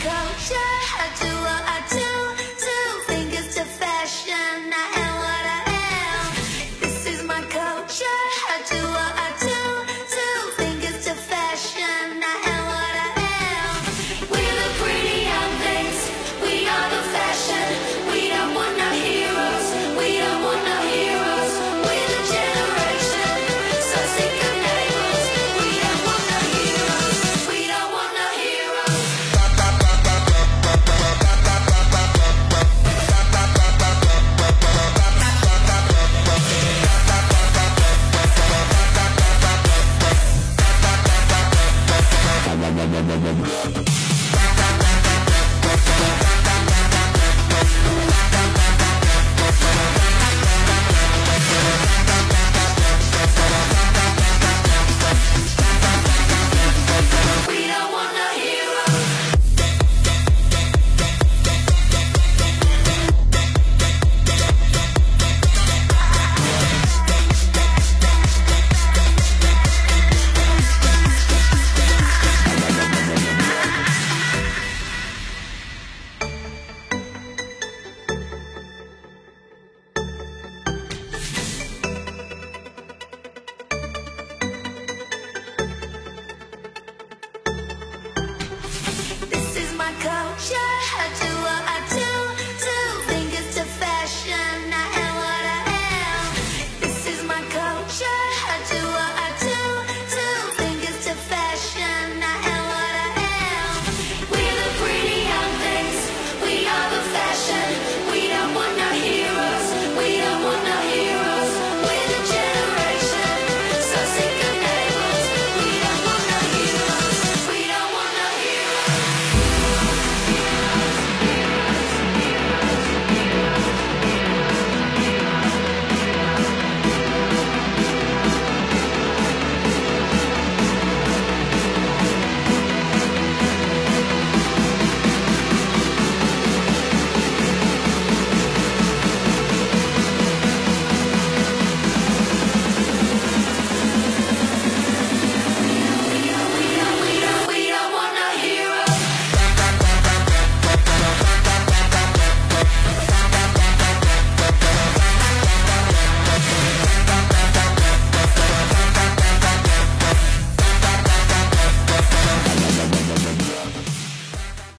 culture. I do what I do. Two fingers to fashion. I am what I am. This is my culture. I do what I do. Two fingers to fashion. I am what I am. We're the pretty young things. We are the fashion. We don't want no heroes. We don't want no heroes. We're the generation. So sick of labels. We don't want no heroes. We don't want no heroes.